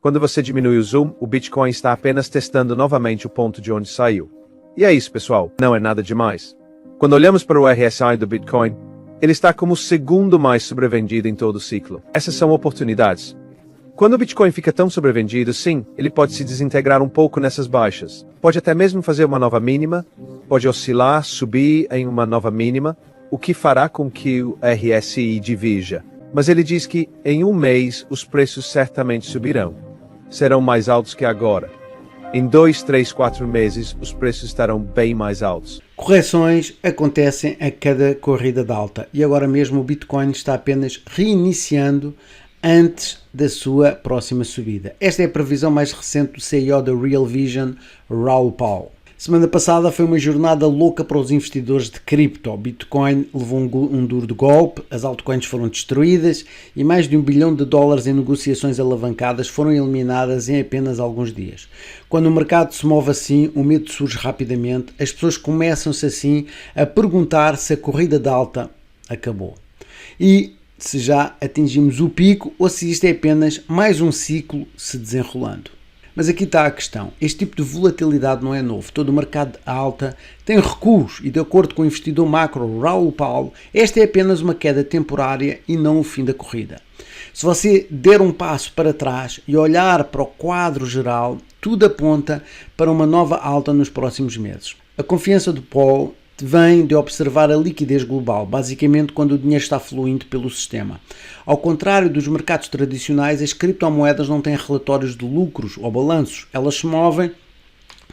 Quando você diminui o zoom, o Bitcoin está apenas testando novamente o ponto de onde saiu. E é isso, pessoal, não é nada demais. Quando olhamos para o RSI do Bitcoin, ele está como o segundo mais sobrevendido em todo o ciclo. Essas são oportunidades. Quando o Bitcoin fica tão sobrevendido, sim, ele pode se desintegrar um pouco nessas baixas. Pode até mesmo fazer uma nova mínima, pode oscilar, subir em uma nova mínima, o que fará com que o RSI divirja. Mas ele diz que em um mês os preços certamente subirão. Serão mais altos que agora. Em 2, 3, 4 meses os preços estarão bem mais altos. Correções acontecem a cada corrida de alta e agora mesmo o Bitcoin está apenas reiniciando antes da sua próxima subida. Esta é a previsão mais recente do CEO da Real Vision, Raoul Pal. Semana passada foi uma jornada louca para os investidores de cripto. O Bitcoin levou um duro golpe, as altcoins foram destruídas e mais de $1 bilhão em negociações alavancadas foram eliminadas em apenas alguns dias. Quando o mercado se move assim, o medo surge rapidamente, as pessoas começam-se assim a perguntar se a corrida de alta acabou. E se já atingimos o pico ou se isto é apenas mais um ciclo se desenrolando. Mas aqui está a questão, este tipo de volatilidade não é novo, todo o mercado de alta tem recuos e de acordo com o investidor macro Raoul Pal, esta é apenas uma queda temporária e não o fim da corrida. Se você der um passo para trás e olhar para o quadro geral, tudo aponta para uma nova alta nos próximos meses. A confiança do Paul vem de observar a liquidez global, basicamente quando o dinheiro está fluindo pelo sistema. Ao contrário dos mercados tradicionais, as criptomoedas não têm relatórios de lucros ou balanços, elas se movem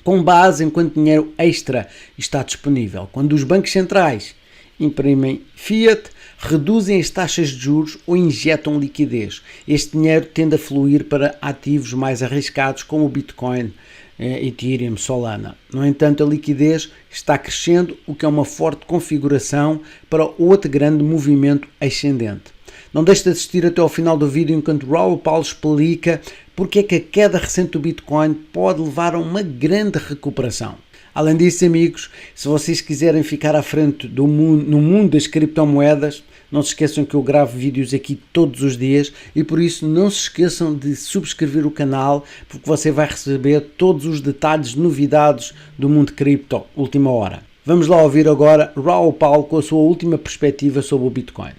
com base em quanto dinheiro extra está disponível. Quando os bancos centrais imprimem fiat, reduzem as taxas de juros ou injetam liquidez. Este dinheiro tende a fluir para ativos mais arriscados como o Bitcoin, Ethereum, Solana. No entanto, a liquidez está crescendo, o que é uma forte configuração para outro grande movimento ascendente. Não deixe de assistir até ao final do vídeo enquanto Raoul Pal explica porque é que a queda recente do Bitcoin pode levar a uma grande recuperação. Além disso, amigos, se vocês quiserem ficar à frente no mundo das criptomoedas, não se esqueçam que eu gravo vídeos aqui todos os dias e por isso não se esqueçam de subscrever o canal, porque você vai receber todos os detalhes, novidades do mundo cripto, última hora. Vamos lá ouvir agora Raoul Pal com a sua última perspectiva sobre o Bitcoin.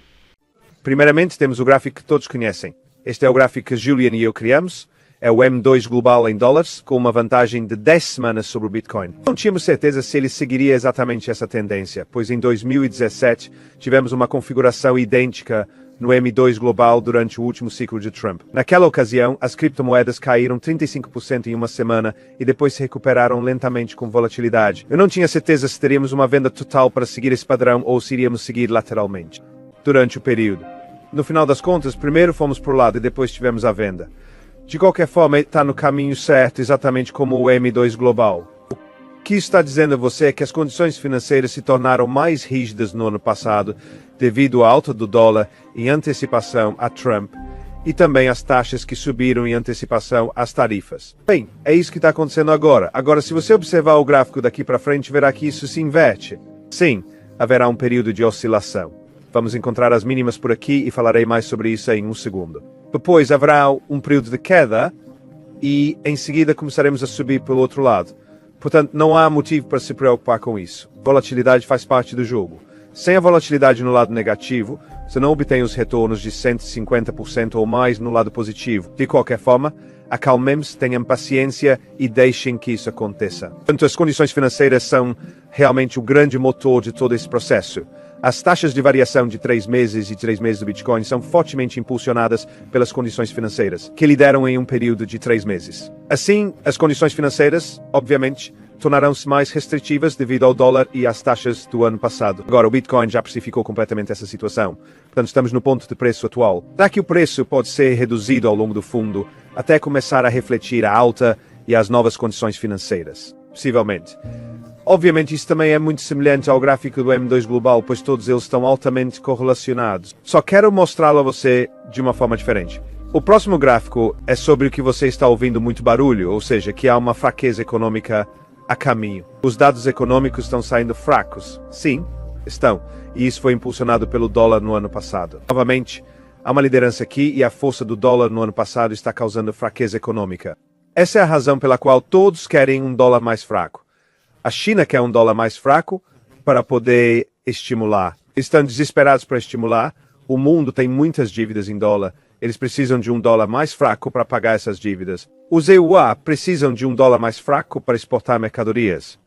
Primeiramente temos o gráfico que todos conhecem. Este é o gráfico que Julian e eu criamos. É o M2 global em dólares, com uma vantagem de 10 semanas sobre o Bitcoin. Não tínhamos certeza se ele seguiria exatamente essa tendência, pois em 2017 tivemos uma configuração idêntica no M2 global durante o último ciclo de Trump. Naquela ocasião, as criptomoedas caíram 35% em uma semana e depois se recuperaram lentamente com volatilidade. Eu não tinha certeza se teríamos uma venda total para seguir esse padrão ou se iríamos seguir lateralmente durante o período. No final das contas, primeiro fomos por lado e depois tivemos a venda. De qualquer forma, ele está no caminho certo, exatamente como o M2 global. O que está dizendo a você é que as condições financeiras se tornaram mais rígidas no ano passado devido à alta do dólar em antecipação a Trump e também as taxas que subiram em antecipação às tarifas. Bem, é isso que está acontecendo agora. Agora, se você observar o gráfico daqui para frente, verá que isso se inverte. Sim, haverá um período de oscilação. Vamos encontrar as mínimas por aqui e falarei mais sobre isso em um segundo. Depois haverá um período de queda e em seguida começaremos a subir pelo outro lado. Portanto, não há motivo para se preocupar com isso. Volatilidade faz parte do jogo. Sem a volatilidade no lado negativo, você não obtém os retornos de 150% ou mais no lado positivo. De qualquer forma, acalmem-se, tenham paciência e deixem que isso aconteça. Portanto, as condições financeiras são realmente o grande motor de todo esse processo. As taxas de variação de 3 meses e 3 meses do Bitcoin são fortemente impulsionadas pelas condições financeiras, que lideram em um período de 3 meses. Assim, as condições financeiras, obviamente, tornarão-se mais restritivas devido ao dólar e às taxas do ano passado. Agora, o Bitcoin já precificou completamente essa situação. Portanto, estamos no ponto de preço atual. Será que o preço pode ser reduzido ao longo do fundo até começar a refletir a alta e as novas condições financeiras? Possivelmente. Obviamente, isso também é muito semelhante ao gráfico do M2 global, pois todos eles estão altamente correlacionados. Só quero mostrá-lo a você de uma forma diferente. O próximo gráfico é sobre o que você está ouvindo muito barulho, ou seja, que há uma fraqueza econômica a caminho. Os dados econômicos estão saindo fracos. Sim, estão. E isso foi impulsionado pelo dólar no ano passado. Novamente, Há uma liderança aqui e a força do dólar no ano passado está causando fraqueza econômica. Essa é a razão pela qual todos querem um dólar mais fraco. A China quer um dólar mais fraco para poder estimular. Estão desesperados para estimular. O mundo tem muitas dívidas em dólar. Eles precisam de um dólar mais fraco para pagar essas dívidas. Os EUA precisam de um dólar mais fraco para exportar mercadorias.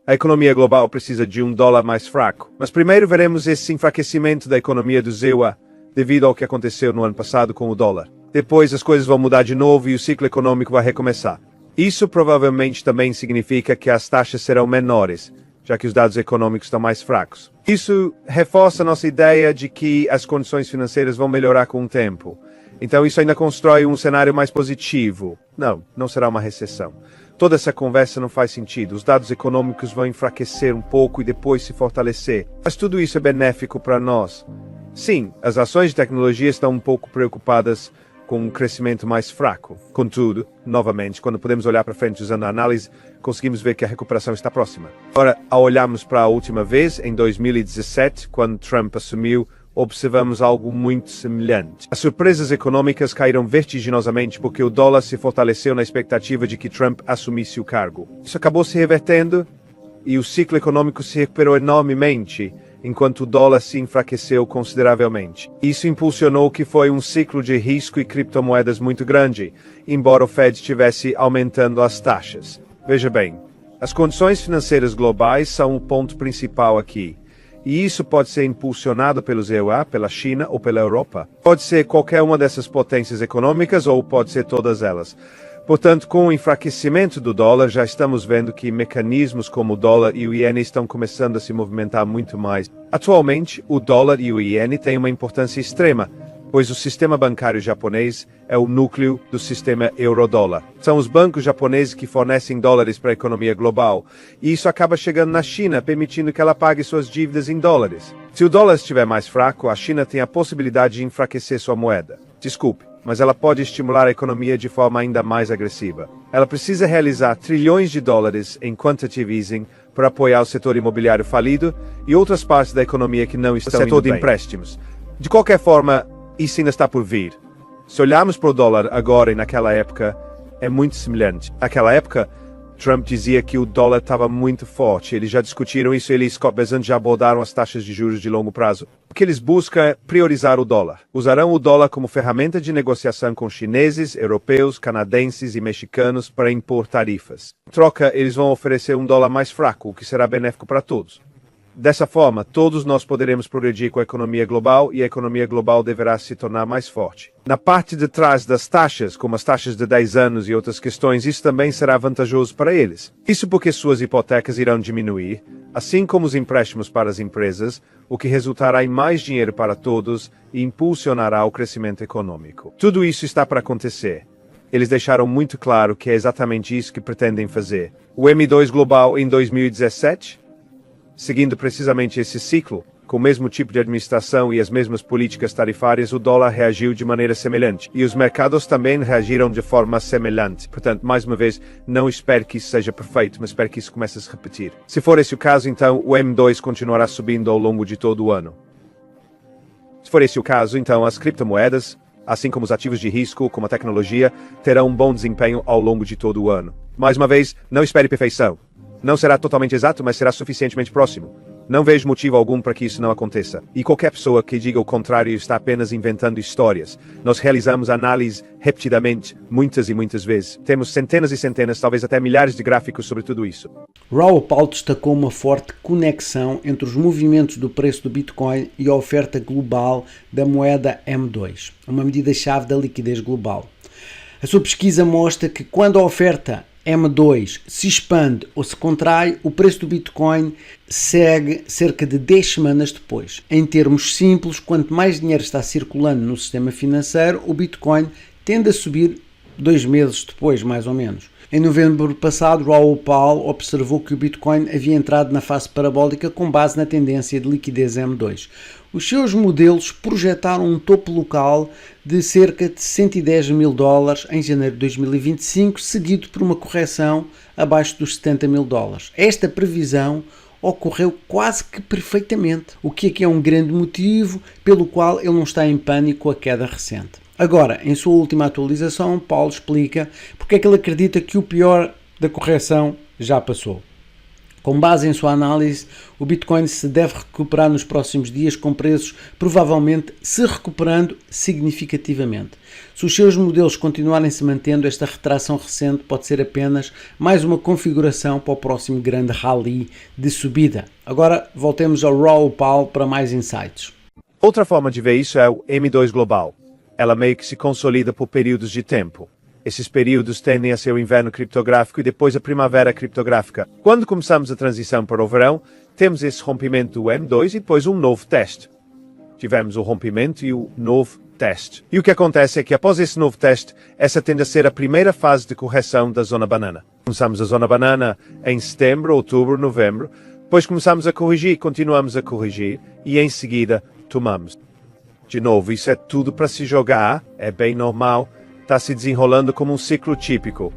A economia global precisa de um dólar mais fraco. Mas primeiro veremos esse enfraquecimento da economia dos EUA devido ao que aconteceu no ano passado com o dólar. Depois as coisas vão mudar de novo e o ciclo econômico vai recomeçar. Isso provavelmente também significa que as taxas serão menores, já que os dados econômicos estão mais fracos. Isso reforça nossa ideia de que as condições financeiras vão melhorar com o tempo. Então isso ainda constrói um cenário mais positivo. Não será uma recessão. Toda essa conversa não faz sentido. Os dados econômicos vão enfraquecer um pouco e depois se fortalecer. Mas tudo isso é benéfico para nós. Sim, as ações de tecnologia estão um pouco preocupadas com um crescimento mais fraco. Contudo, novamente, quando podemos olhar para frente usando a análise, conseguimos ver que a recuperação está próxima. Ora, ao olharmos para a última vez, em 2017, quando Trump assumiu, observamos algo muito semelhante. As surpresas econômicas caíram vertiginosamente porque o dólar se fortaleceu na expectativa de que Trump assumisse o cargo. Isso acabou se revertendo e o ciclo econômico se recuperou enormemente, enquanto o dólar se enfraqueceu consideravelmente. Isso impulsionou o que foi um ciclo de risco e criptomoedas muito grande, embora o Fed estivesse aumentando as taxas. Veja bem, as condições financeiras globais são o ponto principal aqui. E isso pode ser impulsionado pelos EUA, pela China ou pela Europa. Pode ser qualquer uma dessas potências econômicas ou pode ser todas elas. Portanto, com o enfraquecimento do dólar, já estamos vendo que mecanismos como o dólar e o iene estão começando a se movimentar muito mais. Atualmente, o dólar e o iene têm uma importância extrema, pois o sistema bancário japonês é o núcleo do sistema euro-dólar. São os bancos japoneses que fornecem dólares para a economia global, e isso acaba chegando na China, permitindo que ela pague suas dívidas em dólares. Se o dólar estiver mais fraco, a China tem a possibilidade de enfraquecer sua moeda. Desculpe, mas ela pode estimular a economia de forma ainda mais agressiva. Ela precisa realizar trilhões de dólares em quantitative easing para apoiar o setor imobiliário falido e outras partes da economia que não estão indo bem. O setor de empréstimos. De qualquer forma, isso ainda está por vir. Se olharmos para o dólar agora e naquela época, é muito semelhante. Naquela época, Trump dizia que o dólar estava muito forte. Eles já discutiram isso, ele e Scott Bessent já abordaram as taxas de juros de longo prazo. O que eles buscam é priorizar o dólar. Usarão o dólar como ferramenta de negociação com chineses, europeus, canadenses e mexicanos para impor tarifas. Em troca, eles vão oferecer um dólar mais fraco, o que será benéfico para todos. Dessa forma, todos nós poderemos progredir com a economia global e a economia global deverá se tornar mais forte. Na parte de trás das taxas, como as taxas de 10 anos e outras questões, isso também será vantajoso para eles. Isso porque suas hipotecas irão diminuir, assim como os empréstimos para as empresas, o que resultará em mais dinheiro para todos e impulsionará o crescimento econômico. Tudo isso está para acontecer. Eles deixaram muito claro que é exatamente isso que pretendem fazer. O M2 Global em 2017... Seguindo precisamente esse ciclo, com o mesmo tipo de administração e as mesmas políticas tarifárias, o dólar reagiu de maneira semelhante. E os mercados também reagiram de forma semelhante. Portanto, mais uma vez, não espero que isso seja perfeito, mas espero que isso comece a se repetir. Se for esse o caso, então o M2 continuará subindo ao longo de todo o ano. Se for esse o caso, então as criptomoedas, assim como os ativos de risco, como a tecnologia, terão um bom desempenho ao longo de todo o ano. Mais uma vez, não espere perfeição. Não será totalmente exato, mas será suficientemente próximo. Não vejo motivo algum para que isso não aconteça. E qualquer pessoa que diga o contrário está apenas inventando histórias. Nós realizamos análise repetidamente, muitas e muitas vezes. Temos centenas e centenas, talvez até milhares de gráficos sobre tudo isso. Raul Pal destacou uma forte conexão entre os movimentos do preço do Bitcoin e a oferta global da moeda M2, uma medida-chave da liquidez global. A sua pesquisa mostra que quando a oferta M2 se expande ou se contrai, o preço do Bitcoin segue cerca de 10 semanas depois. Em termos simples, quanto mais dinheiro está circulando no sistema financeiro, o Bitcoin tende a subir 2 meses depois, mais ou menos. Em novembro passado, Raul Pal observou que o Bitcoin havia entrado na fase parabólica com base na tendência de liquidez M2. Os seus modelos projetaram um topo local de cerca de 110 mil dólares em janeiro de 2025, seguido por uma correção abaixo dos 70 mil dólares. Esta previsão ocorreu quase que perfeitamente, o que é um grande motivo pelo qual ele não está em pânico com a queda recente. Agora, em sua última atualização, Paulo explica porque é que ele acredita que o pior da correção já passou. Com base em sua análise, o Bitcoin se deve recuperar nos próximos dias com preços provavelmente se recuperando significativamente. Se os seus modelos continuarem se mantendo, esta retração recente pode ser apenas mais uma configuração para o próximo grande rally de subida. Agora voltemos ao Raul Pal para mais insights. Outra forma de ver isso é o M2 Global. Ela meio que se consolida por períodos de tempo. Esses períodos tendem a ser o inverno criptográfico e depois a primavera criptográfica. Quando começamos a transição para o verão, temos esse rompimento do M2 e depois um novo teste. Tivemos o rompimento e o novo teste. E o que acontece é que após esse novo teste, essa tende a ser a primeira fase de correção da zona banana. Começamos a zona banana em setembro, outubro, novembro, depois começamos a corrigir, continuamos a corrigir e em seguida tomamos. De novo, isso é tudo para se jogar, é bem normal. Está se desenrolando como um ciclo típico.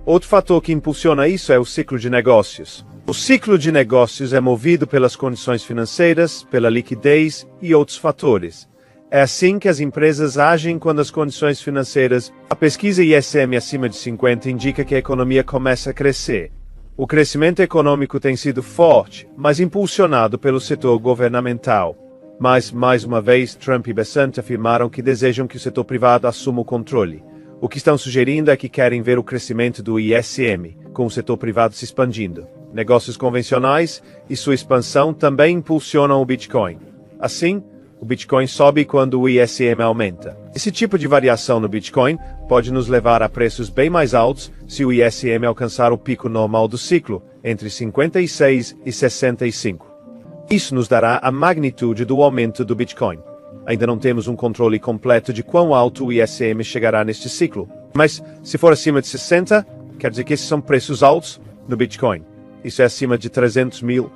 Outro fator que impulsiona isso é o ciclo de negócios. O ciclo de negócios é movido pelas condições financeiras, pela liquidez e outros fatores. É assim que as empresas agem quando as condições financeiras... A pesquisa ISM acima de 50 indica que a economia começa a crescer. O crescimento econômico tem sido forte, mas impulsionado pelo setor governamental. Mas, mais uma vez, Trump e Bessant afirmaram que desejam que o setor privado assuma o controle. O que estão sugerindo é que querem ver o crescimento do ISM, com o setor privado se expandindo. Negócios convencionais e sua expansão também impulsionam o Bitcoin. Assim, o Bitcoin sobe quando o ISM aumenta. Esse tipo de variação no Bitcoin pode nos levar a preços bem mais altos se o ISM alcançar o pico normal do ciclo, entre 56 e 65. Isso nos dará a magnitude do aumento do Bitcoin. Ainda não temos um controle completo de quão alto o ISM chegará neste ciclo. Mas, se for acima de 60, quer dizer que esses são preços altos no Bitcoin. Isso é acima de 300 mil,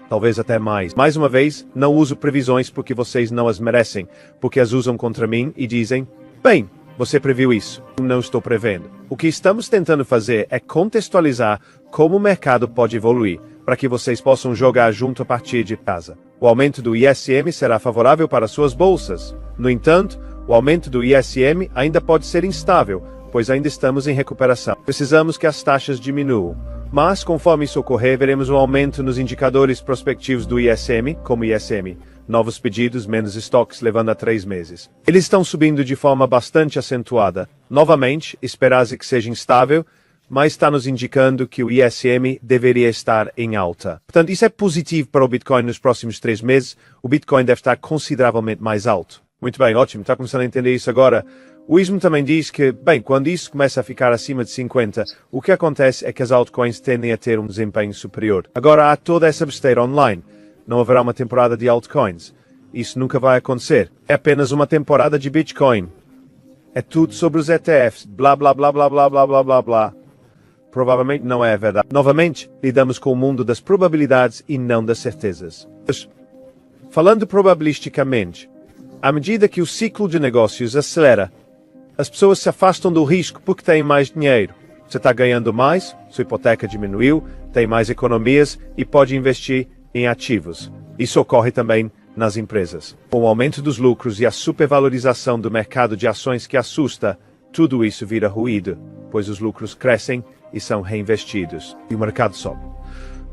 talvez até mais. Mais uma vez, não uso previsões porque vocês não as merecem, porque as usam contra mim e dizem, bem, você previu isso. Não estou prevendo. O que estamos tentando fazer é contextualizar como o mercado pode evoluir, para que vocês possam jogar junto a partir de casa. O aumento do ISM será favorável para suas bolsas. No entanto, o aumento do ISM ainda pode ser instável, pois ainda estamos em recuperação. Precisamos que as taxas diminuam. Mas, conforme isso ocorrer, veremos um aumento nos indicadores prospectivos do ISM, como ISM, novos pedidos, menos estoques, levando a 3 meses. Eles estão subindo de forma bastante acentuada. Novamente, esperar-se que seja instável, mas está nos indicando que o ISM deveria estar em alta. Portanto, isso é positivo para o Bitcoin nos próximos 3 meses. O Bitcoin deve estar consideravelmente mais alto. Muito bem, ótimo, está começando a entender isso agora. O ISM também diz que, bem, quando isso começa a ficar acima de 50, o que acontece é que as altcoins tendem a ter um desempenho superior. Agora há toda essa besteira online. Não haverá uma temporada de altcoins. Isso nunca vai acontecer. É apenas uma temporada de Bitcoin. É tudo sobre os ETFs, blá blá blá blá blá blá blá blá blá. Provavelmente não é verdade. Novamente, lidamos com o mundo das probabilidades e não das certezas. Falando probabilisticamente, à medida que o ciclo de negócios acelera, as pessoas se afastam do risco porque têm mais dinheiro. Você está ganhando mais, sua hipoteca diminuiu, tem mais economias e pode investir em ativos. Isso ocorre também nas empresas. Com o aumento dos lucros e a supervalorização do mercado de ações que assusta, tudo isso vira ruído, pois os lucros crescem e são reinvestidos, e o mercado sobe.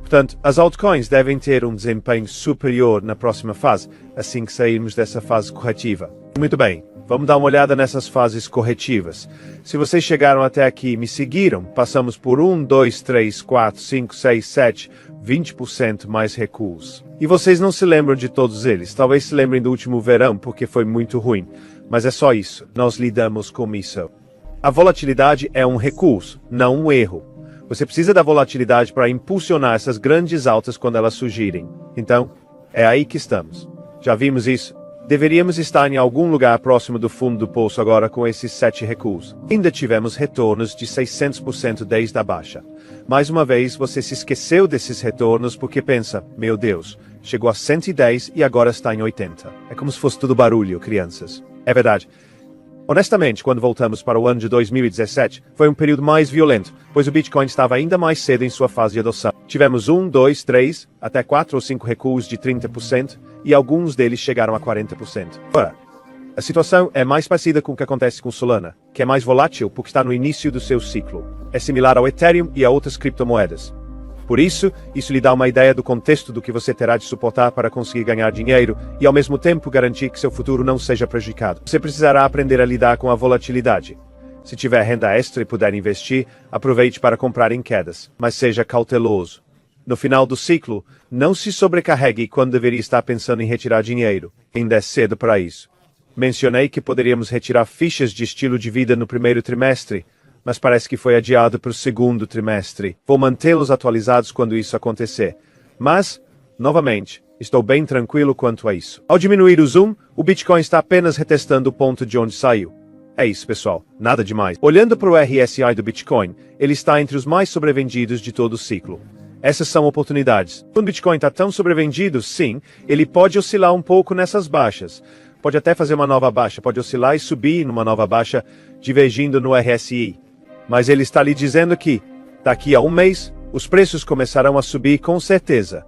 Portanto, as altcoins devem ter um desempenho superior na próxima fase, assim que sairmos dessa fase corretiva. Muito bem, vamos dar uma olhada nessas fases corretivas. Se vocês chegaram até aqui e me seguiram, passamos por 1, 2, 3, 4, 5, 6, 7, 20% mais recuos. E vocês não se lembram de todos eles, talvez se lembrem do último verão, porque foi muito ruim. Mas é só isso, nós lidamos com isso. A volatilidade é um recurso, não um erro. Você precisa da volatilidade para impulsionar essas grandes altas quando elas surgirem. Então, é aí que estamos. Já vimos isso. Deveríamos estar em algum lugar próximo do fundo do poço agora com esses 7 recuos. Ainda tivemos retornos de 600% desde a baixa. Mais uma vez, você se esqueceu desses retornos porque pensa, meu Deus, chegou a 110 e agora está em 80. É como se fosse tudo barulho, crianças. É verdade. Honestamente, quando voltamos para o ano de 2017, foi um período mais violento, pois o Bitcoin estava ainda mais cedo em sua fase de adoção. Tivemos 1, 2, 3, até 4 ou 5 recuos de 30% e alguns deles chegaram a 40%. Ora, a situação é mais parecida com o que acontece com Solana, que é mais volátil porque está no início do seu ciclo. É similar ao Ethereum e a outras criptomoedas. Por isso lhe dá uma ideia do contexto do que você terá de suportar para conseguir ganhar dinheiro e, ao mesmo tempo, garantir que seu futuro não seja prejudicado. Você precisará aprender a lidar com a volatilidade. Se tiver renda extra e puder investir, aproveite para comprar em quedas, mas seja cauteloso. No final do ciclo, não se sobrecarregue quando deveria estar pensando em retirar dinheiro. Ainda é cedo para isso. Mencionei que poderíamos retirar fichas de estilo de vida no primeiro trimestre, mas parece que foi adiado para o segundo trimestre. Vou mantê-los atualizados quando isso acontecer. Mas, novamente, estou bem tranquilo quanto a isso. Ao diminuir o zoom, o Bitcoin está apenas retestando o ponto de onde saiu. É isso, pessoal. Nada demais. Olhando para o RSI do Bitcoin, ele está entre os mais sobrevendidos de todo o ciclo. Essas são oportunidades. Quando o Bitcoin está tão sobrevendido, sim, ele pode oscilar um pouco nessas baixas. Pode até fazer uma nova baixa, pode oscilar e subir numa nova baixa, divergindo no RSI. Mas ele está lhe dizendo que, daqui a um mês, os preços começarão a subir com certeza.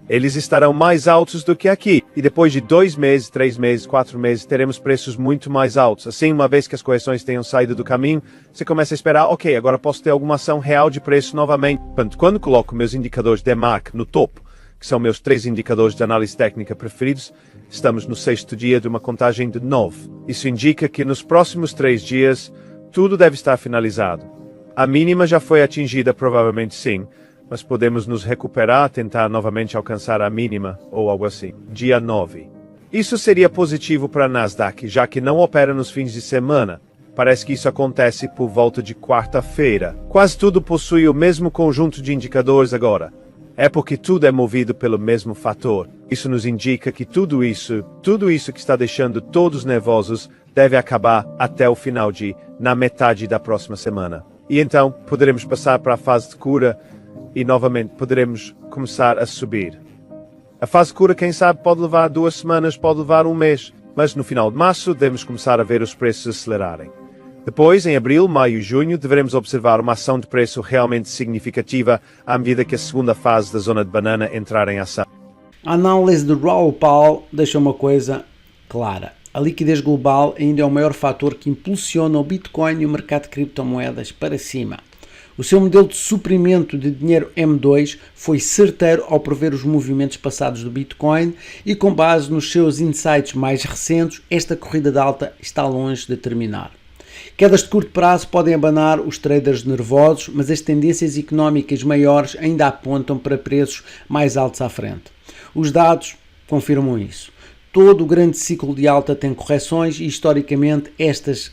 Eles estarão mais altos do que aqui, e depois de 2 meses, 3 meses, 4 meses, teremos preços muito mais altos. Assim, uma vez que as correções tenham saído do caminho, você começa a esperar, ok, agora posso ter alguma ação real de preço novamente. Quando coloco meus indicadores de DMARC no topo, que são meus 3 indicadores de análise técnica preferidos, estamos no 6º dia de uma contagem de 9. Isso indica que nos próximos 3 dias, tudo deve estar finalizado. A mínima já foi atingida, provavelmente sim, mas podemos nos recuperar, tentar novamente alcançar a mínima, ou algo assim. Dia 9. Isso seria positivo para a Nasdaq, já que não opera nos fins de semana. Parece que isso acontece por volta de quarta-feira. Quase tudo possui o mesmo conjunto de indicadores agora. É porque tudo é movido pelo mesmo fator. Isso nos indica que tudo isso que está deixando todos nervosos, deve acabar até o final na metade da próxima semana. E então, poderemos passar para a fase de cura e novamente poderemos começar a subir. A fase de cura, quem sabe, pode levar 2 semanas, pode levar 1 mês, mas no final de março devemos começar a ver os preços acelerarem. Depois, em abril, maio e junho, deveremos observar uma ação de preço realmente significativa à medida que a segunda fase da zona de banana entrar em ação. A análise de Raoul Pal deixa uma coisa clara. A liquidez global ainda é o maior fator que impulsiona o Bitcoin e o mercado de criptomoedas para cima. O seu modelo de suprimento de dinheiro M2 foi certeiro ao prever os movimentos passados do Bitcoin e, com base nos seus insights mais recentes, esta corrida de alta está longe de terminar. Quedas de curto prazo podem abanar os traders nervosos, mas as tendências económicas maiores ainda apontam para preços mais altos à frente. Os dados confirmam isso. Todo o grande ciclo de alta tem correções e, historicamente, estas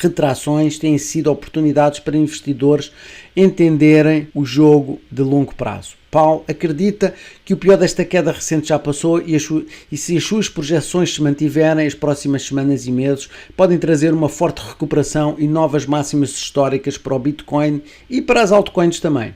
retrações têm sido oportunidades para investidores entenderem o jogo de longo prazo. Paulo acredita que o pior desta queda recente já passou e se as suas projeções se mantiverem, as próximas semanas e meses podem trazer uma forte recuperação e novas máximas históricas para o Bitcoin e para as altcoins também.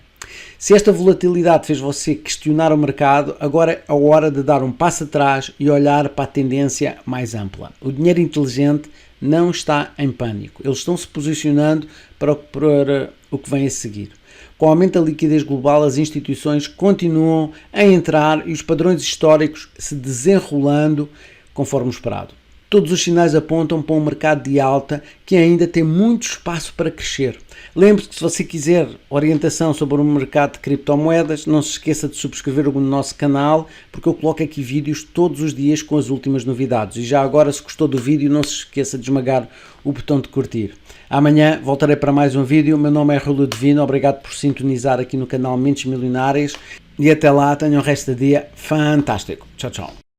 Se esta volatilidade fez você questionar o mercado, agora é a hora de dar um passo atrás e olhar para a tendência mais ampla. O dinheiro inteligente não está em pânico. Eles estão se posicionando para o que vem a seguir. Com o aumento da liquidez global, as instituições continuam a entrar e os padrões históricos se desenrolando conforme esperado. Todos os sinais apontam para um mercado de alta que ainda tem muito espaço para crescer. Lembre-se que se você quiser orientação sobre o mercado de criptomoedas, não se esqueça de subscrever o nosso canal, porque eu coloco aqui vídeos todos os dias com as últimas novidades. E já agora, se gostou do vídeo, não se esqueça de esmagar o botão de curtir. Amanhã voltarei para mais um vídeo. Meu nome é Rui Divino, obrigado por sintonizar aqui no canal Mentes Milionárias e até lá tenham um resto de dia fantástico. Tchau, tchau.